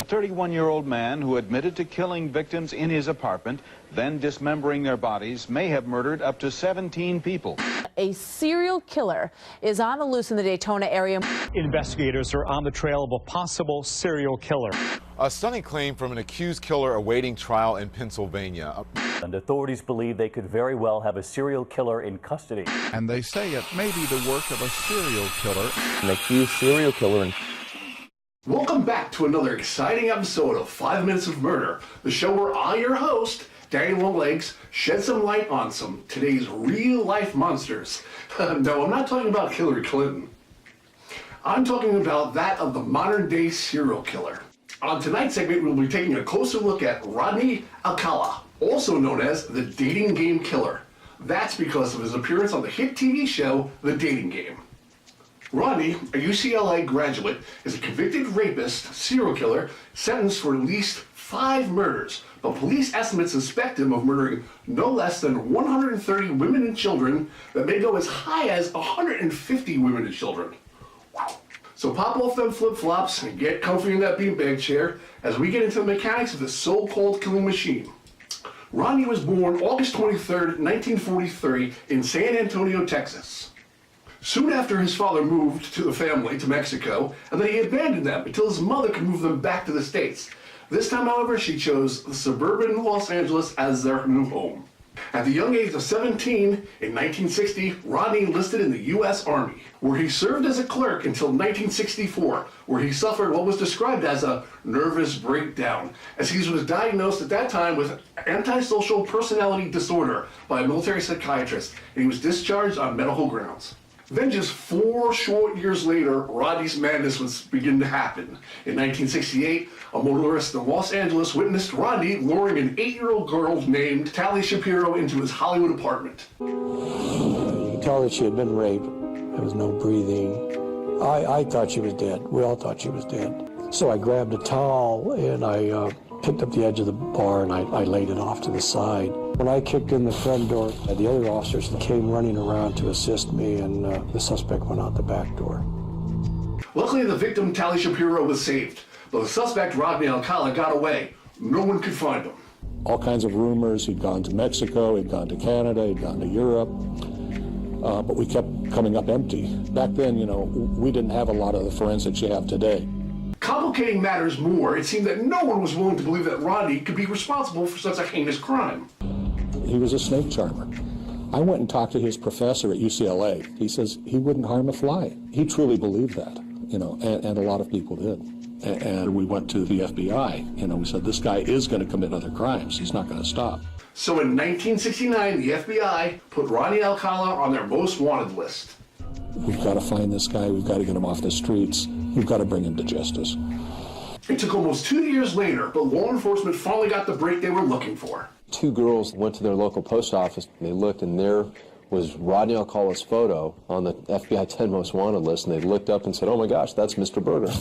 31-year-old man who admitted to killing victims in his apartment, then dismembering their bodies, may have murdered up to 17 people. A serial killer is on the loose in the Daytona area. Investigators are on the trail of a possible serial killer. A stunning claim from an accused killer awaiting trial in Pennsylvania. And authorities believe they could very well have a serial killer in custody. And they say it may be the work of a serial killer. An accused serial killer. Welcome back to another exciting episode of 5 Minutes of Murder, the show where I, your host, Danny Longlegs, shed some light on some today's real-life monsters. No, I'm not talking about Hillary Clinton. I'm talking about that of the modern-day serial killer. On tonight's segment, we'll be taking a closer look at Rodney Alcala, also known as the dating game killer. That's because of his appearance on the hit TV show, The Dating Game. Rodney, a UCLA graduate, is a convicted rapist, serial killer, sentenced for at least 5 murders, but police estimates suspect him of murdering no less than 130 women and children that may go as high as 150 women and children. Wow. So pop off them flip-flops and get comfy in that beanbag chair as we get into the mechanics of this so-called killing machine. Rodney was born August 23rd, 1943 in San Antonio, Texas. Soon after, his father moved to the family to Mexico, and then he abandoned them until his mother could move them back to the States. This time, however, she chose the suburban Los Angeles as their new home. At the young age of 17, in 1960, Rodney enlisted in the U.S. Army, where he served as a clerk until 1964, where he suffered what was described as a nervous breakdown, as he was diagnosed at that time with antisocial personality disorder by a military psychiatrist, and he was discharged on medical grounds. Then just 4 short years later, Rodney's madness was beginning to happen. In 1968, a motorist in Los Angeles witnessed Rodney luring an 8-year-old girl named Tali Shapiro into his Hollywood apartment. You could tell that she had been raped. There was no breathing. I thought she was dead. We all thought she was dead. So I grabbed a towel and I picked up the edge of the bar and I laid it off to the side. When I kicked in the front door, the other officers came running around to assist me, and the suspect went out the back door. Luckily, the victim, Tali Shapiro, was saved. But the suspect, Rodney Alcala, got away. No one could find him. All kinds of rumors. He'd gone to Mexico, he'd gone to Canada, he'd gone to Europe. But we kept coming up empty. Back then, you know, we didn't have a lot of the forensics you have today. Complicating matters more, it seemed that no one was willing to believe that Rodney could be responsible for such a heinous crime. He was a snake charmer. I went and talked to his professor at UCLA. He says he wouldn't harm a fly. He truly believed that, you know, and a lot of people did. And we went to the FBI, you know, we said this guy is going to commit other crimes. He's not going to stop. So in 1969, the FBI put Rodney Alcala on their most wanted list. We've got to find this guy. We've got to get him off the streets. We've got to bring him to justice. It took almost 2 years later, but law enforcement finally got the break they were looking for. 2 girls went to their local post office, and they looked, and there was Rodney Alcala's photo on the FBI 10 Most Wanted list, and they looked up and said, oh my gosh, that's Mr. Berger.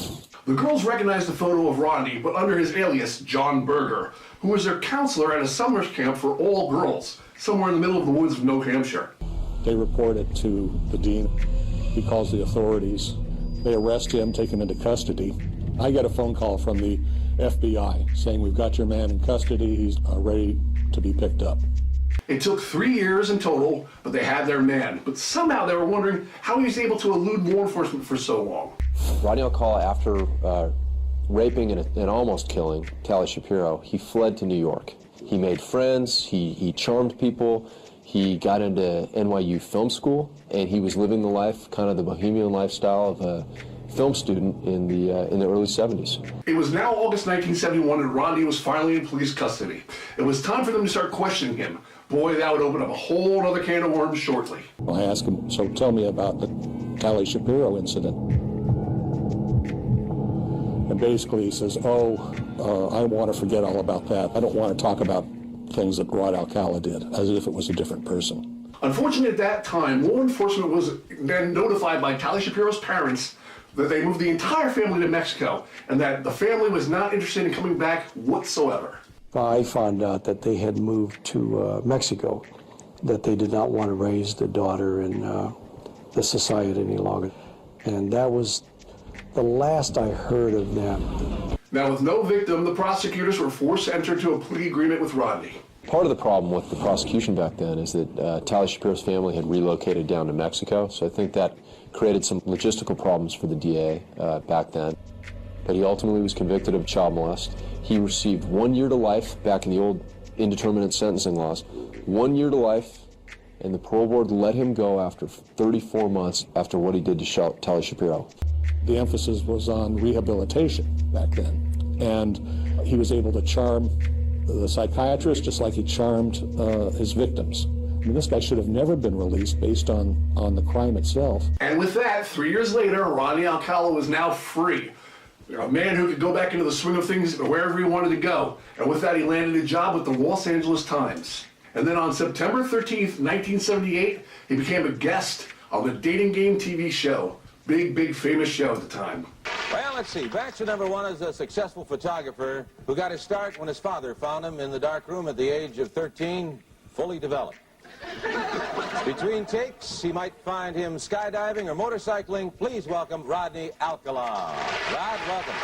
The girls recognized the photo of Rodney, but under his alias, John Berger, who was their counselor at a summer camp for all girls, somewhere in the middle of the woods of New Hampshire. They report it to the dean. He calls the authorities. They arrest him, take him into custody. I get a phone call from the FBI saying, we've got your man in custody, he's ready to be picked up. It took 3 years in total, but they had their man. But somehow they were wondering how he was able to elude law enforcement for so long. Rodney Alcala, after raping and almost killing Tali Shapiro, he fled to New York. He made friends, he charmed people, he got into NYU film school, and he was living the life, kind of the bohemian lifestyle of a film student in the early 70s. It was now August 1971 and Rodney was finally in police custody. It was time for them to start questioning him. Boy, that would open up a whole other can of worms shortly. I asked him, so tell me about the Tali Shapiro incident. And basically he says, I want to forget all about that. I don't want to talk about things that Rod Alcala did, as if it was a different person. Unfortunately, at that time, law enforcement was then notified by Tali Shapiro's parents that they moved the entire family to Mexico and that the family was not interested in coming back whatsoever. I found out that they had moved to Mexico, that they did not want to raise their daughter in the society any longer. And that was the last I heard of them. Now, with no victim, the prosecutors were forced to enter into a plea agreement with Rodney. Part of the problem with the prosecution back then is that Tali Shapiro's family had relocated down to Mexico, so I think that created some logistical problems for the DA back then. But he ultimately was convicted of child molest. He received 1 year to life back in the old indeterminate sentencing laws. 1 year to life, and the parole board let him go after 34 months after what he did to Tali Shapiro. The emphasis was on rehabilitation back then, and he was able to charm the psychiatrist just like he charmed his victims. I mean, this guy should have never been released based on the crime itself. And with that, 3 years later, Rodney Alcala was now free. A man who could go back into the swing of things wherever he wanted to go. And with that, he landed a job with the Los Angeles Times. And then on September 13th, 1978, he became a guest on the dating game TV show. Big famous show at the time. Well, let's see. Bachelor number one is a successful photographer who got his start when his father found him in the dark room at the age of 13, fully developed. Between takes, he might find him skydiving or motorcycling. Please welcome Rodney Alcala. Rod, welcome.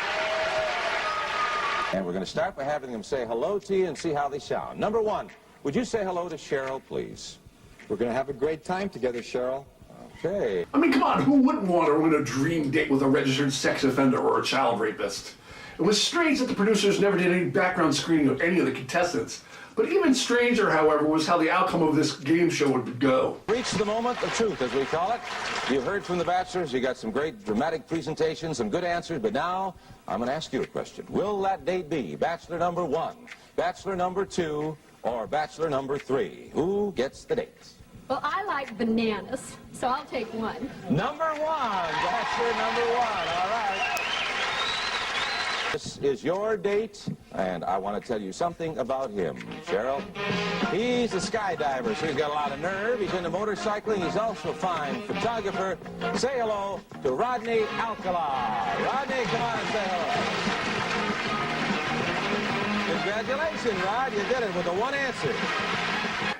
And we're going to start by having them say hello to you and see how they sound. Number one, would you say hello to Cheryl, please? We're going to have a great time together, Cheryl. Okay. I mean, come on, who wouldn't want to win a dream date with a registered sex offender or a child rapist? It was strange that the producers never did any background screening of any of the contestants. But even stranger, however, was how the outcome of this game show would go. Reached the moment of truth, as we call it. You heard from the bachelors. You got some great dramatic presentations, some good answers. But now, I'm going to ask you a question. Will that date be bachelor number one, bachelor number two, or bachelor number three? Who gets the dates? Well, I like bananas, so I'll take one. Number one, bachelor number one. All right. This is your date, and I want to tell you something about him, Cheryl. He's a skydiver, so he's got a lot of nerve. He's into motorcycling. He's also a fine photographer. Say hello to Rodney Alcala. Rodney, come on and say hello. Congratulations, Rod. You did it with the one answer.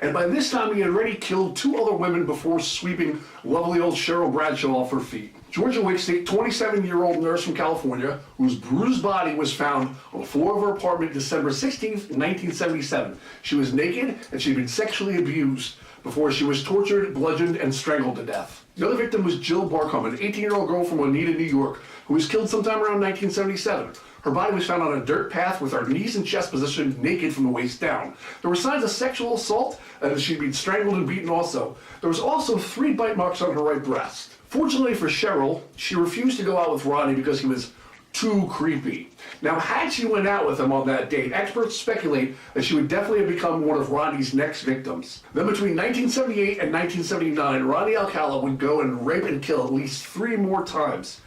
And by this time, he had already killed 2 other women before sweeping lovely old Cheryl Bradshaw off her feet. Georgia Wickstate, 27-year-old nurse from California, whose bruised body was found on the floor of her apartment December 16th, 1977. She was naked, and she'd been sexually abused before she was tortured, bludgeoned, and strangled to death. The other victim was Jill Barcombe, an 18-year-old girl from Oneida, New York, who was killed sometime around 1977. Her body was found on a dirt path with her knees and chest positioned naked from the waist down. There were signs of sexual assault, and she'd been strangled and beaten also. There was also 3 bite marks on her right breast. Fortunately for Cheryl, she refused to go out with Rodney because he was too creepy. Now, had she went out with him on that date, experts speculate that she would definitely have become one of Rodney's next victims. Then between 1978 and 1979, Rodney Alcala would go and rape and kill at least 3 more times.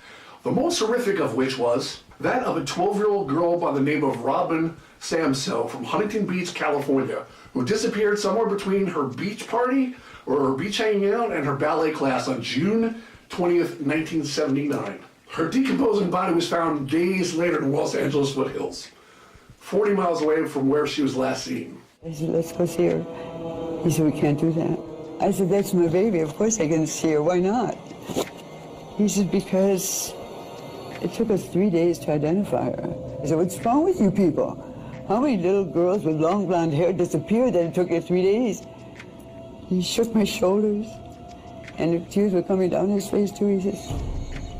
The most horrific of which was that of a 12-year-old girl by the name of Robin Samso from Huntington Beach, California, who disappeared somewhere between her beach party or her beach hanging out and her ballet class on June 20th, 1979. Her decomposing body was found days later in Los Angeles foothills, 40 miles away from where she was last seen. I said, let's go see her. He said, we can't do that. I said, that's my baby. Of course I can see her. Why not? He said, because it took us 3 days to identify her. I said, what's wrong with you people? How many little girls with long blonde hair disappeared that it took you 3 days? He shook my shoulders, and the tears were coming down his face too. He says,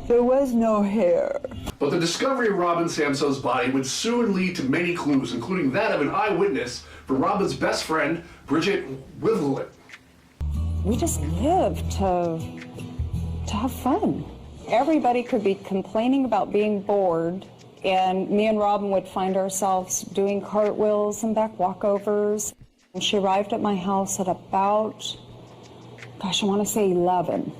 there was no hair. But the discovery of Robin Samso's body would soon lead to many clues, including that of an eyewitness from Robin's best friend, Bridget Wivlett. We just lived to have fun. Everybody could be complaining about being bored, and me and Robin would find ourselves doing cartwheels and back walkovers. And she arrived at my house at about, gosh, I want to say 11.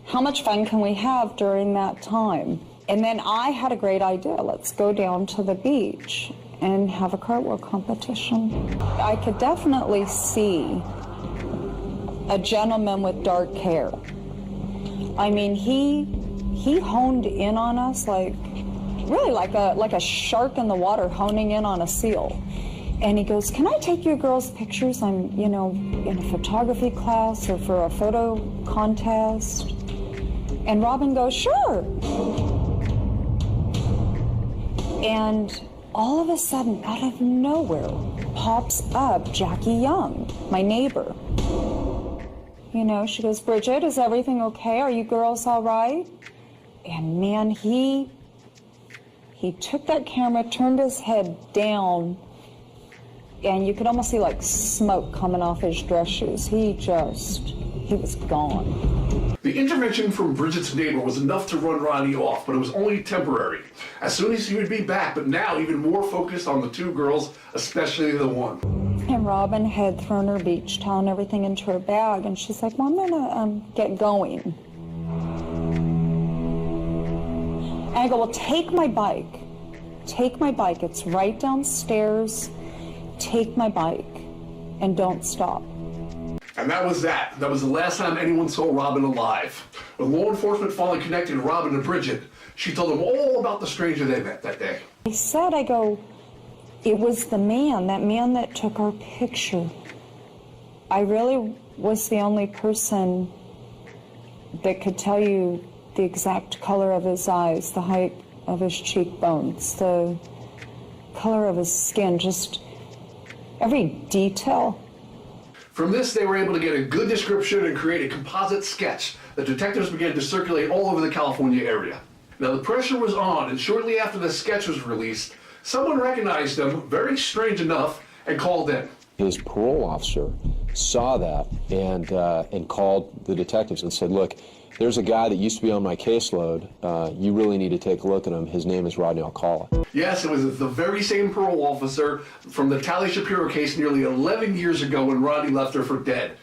How much fun can we have during that time? And then I had a great idea. Let's go down to the beach and have a cartwheel competition. I could definitely see a gentleman with dark hair. I mean, he honed in on us like, really like a shark in the water honing in on a seal. And he goes, can I take you girls' pictures? I'm, in a photography class or for a photo contest. And Robin goes, sure. And all of a sudden, out of nowhere, pops up Jackie Young, my neighbor. You know, she goes, Bridget, is everything okay? Are you girls all right? And man, he took that camera, turned his head down, and you could almost see like smoke coming off his dress shoes. He was gone. The intervention from Bridget's neighbor was enough to run Rodney off, but it was only temporary. As soon as he would be back, but now even more focused on the two girls, especially the one. And Robin had thrown her beach towel and everything into her bag, and she's like, well, I'm gonna get going. And I go, well, take my bike. Take my bike. It's right downstairs. Take my bike and don't stop. And that was that. That was the last time anyone saw Robin alive. When law enforcement finally connected Robin to Bridget, she told them all about the stranger they met that day. I go, it was the man, that man that took our picture. I really was the only person that could tell you the exact color of his eyes, the height of his cheekbones, the color of his skin, just every detail. From this, they were able to get a good description and create a composite sketch that detectives began to circulate all over the California area. Now, the pressure was on, and shortly after the sketch was released, someone recognized him, very strange enough, and called in. His parole officer saw that and called the detectives and said, look, there's a guy that used to be on my caseload. You really need to take a look at him. His name is Rodney Alcala. Yes, it was the very same parole officer from the Talia Shapiro case nearly 11 years ago when Rodney left her for dead.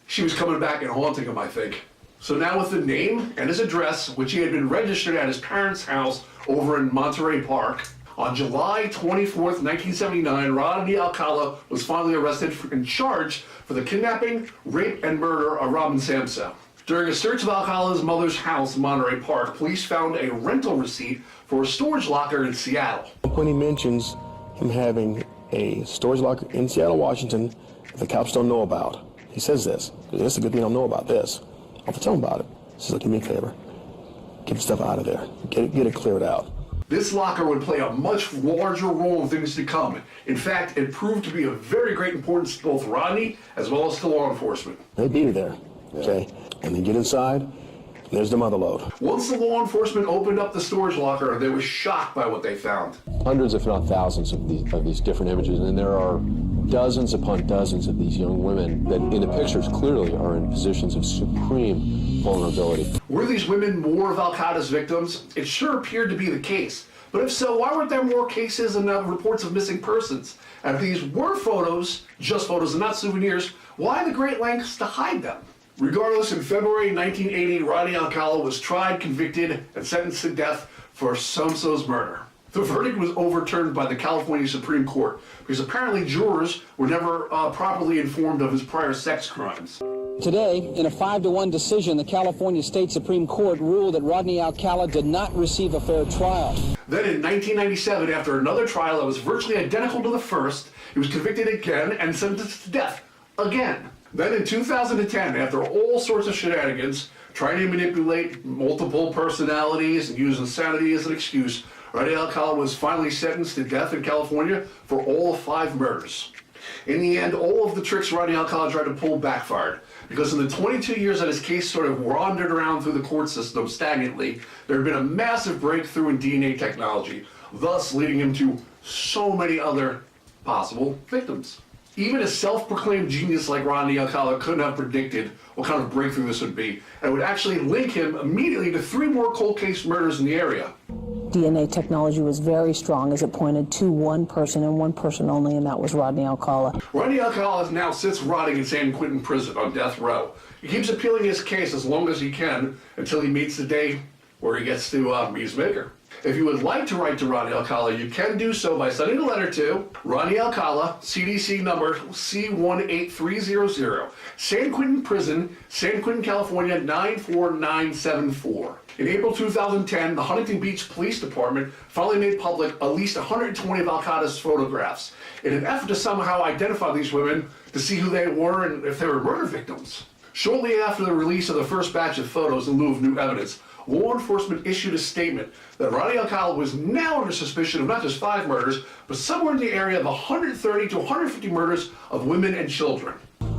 She was coming back and haunting him, I think. So now with the name and his address, which he had been registered at his parents' house over in Monterey Park, on July 24th, 1979, Rodney Alcala was finally arrested and charged for the kidnapping, rape, and murder of Robin Samso. During a search of Alcala's mother's house in Monterey Park, police found a rental receipt for a storage locker in Seattle. When he mentions him having a storage locker in Seattle, Washington, that the cops don't know about, he says this. It's a good thing I don't know about this. I'll tell him about it. He says, look, do me a favor. Get the stuff out of there. Get it cleared out. This locker would play a much larger role in things to come. In fact, it proved to be of very great importance to both Rodney as well as to law enforcement. They beat her there, okay? And they get inside, and there's the mother load. Once the law enforcement opened up the storage locker, they were shocked by what they found. Hundreds, if not thousands, of these different images, and there are dozens upon dozens of these young women that in the pictures clearly are in positions of supreme vulnerability. Were these women more of Al-Qaeda's victims? It sure appeared to be the case. But if so, why weren't there more cases and reports of missing persons? And if these were photos, just photos and not souvenirs, why the great lengths to hide them? Regardless, in February 1980, Rodney Alcala was tried, convicted, and sentenced to death for Samso's murder. The verdict was overturned by the California Supreme Court because apparently jurors were never properly informed of his prior sex crimes. Today, in a 5-1 decision, the California State Supreme Court ruled that Rodney Alcala did not receive a fair trial. Then in 1997, after another trial that was virtually identical to the first, he was convicted again and sentenced to death again. Then in 2010, after all sorts of shenanigans, trying to manipulate multiple personalities and use insanity as an excuse, Rodney Alcala was finally sentenced to death in California for all 5 murders. In the end, all of the tricks Rodney Alcala tried to pull backfired, because in the 22 years that his case sort of wandered around through the court system stagnantly, there had been a massive breakthrough in DNA technology, thus leading him to so many other possible victims. Even a self-proclaimed genius like Rodney Alcala couldn't have predicted what kind of breakthrough this would be, and it would actually link him immediately to 3 more cold case murders in the area. DNA technology was very strong as it pointed to one person and one person only, and that was Rodney Alcala. Rodney Alcala now sits rotting in San Quentin prison on death row. He keeps appealing his case as long as he can until he meets the day where he gets to meet his maker. If you would like to write to Rodney Alcala, you can do so by sending a letter to Rodney Alcala, CDC number C18300, San Quentin Prison, San Quentin, California 94974. In April 2010, the Huntington Beach Police Department finally made public at least 120 of Al-Qaeda's photographs in an effort to somehow identify these women to see who they were and if they were murder victims. Shortly after the release of the first batch of photos in lieu of new evidence, law enforcement issued a statement that Rodney Alcala was now under suspicion of not just 5 murders, but somewhere in the area of 130 to 150 murders of women and children.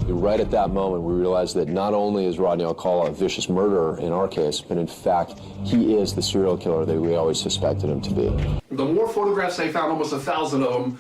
Right at that moment, we realized that not only is Rodney Alcala a vicious murderer in our case, but in fact, he is the serial killer that we always suspected him to be. The more photographs they found, almost 1,000 of them,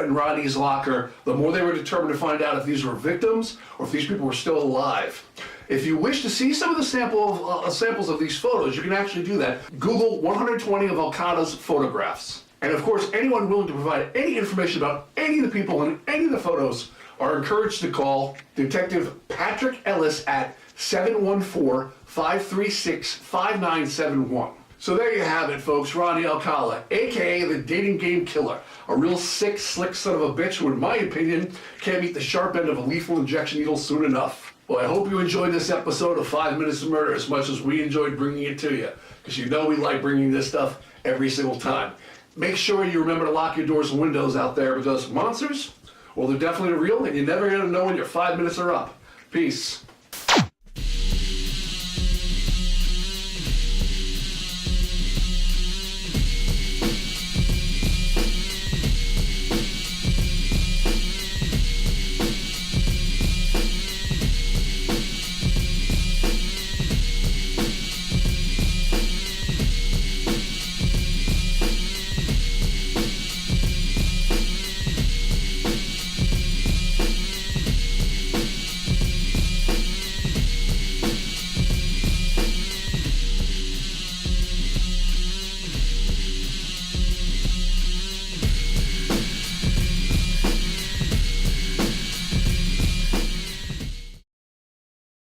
in Rodney's locker, the more they were determined to find out if these were victims or if these people were still alive. If you wish to see some of the samples of these photos, you can actually do that. Google 120 of Alcala's photographs. And of course, anyone willing to provide any information about any of the people in any of the photos are encouraged to call Detective Patrick Ellis at 714-536-5971. So there you have it, folks. Rodney Alcala, a.k.a. the dating game killer. A real sick, slick son of a bitch who, in my opinion, can't meet the sharp end of a lethal injection needle soon enough. Well, I hope you enjoyed this episode of 5 Minutes of Murder as much as we enjoyed bringing it to you, because you know we like bringing this stuff every single time. Make sure you remember to lock your doors and windows out there, because monsters, well, they're definitely real, and you're never going to know when your 5 minutes are up. Peace.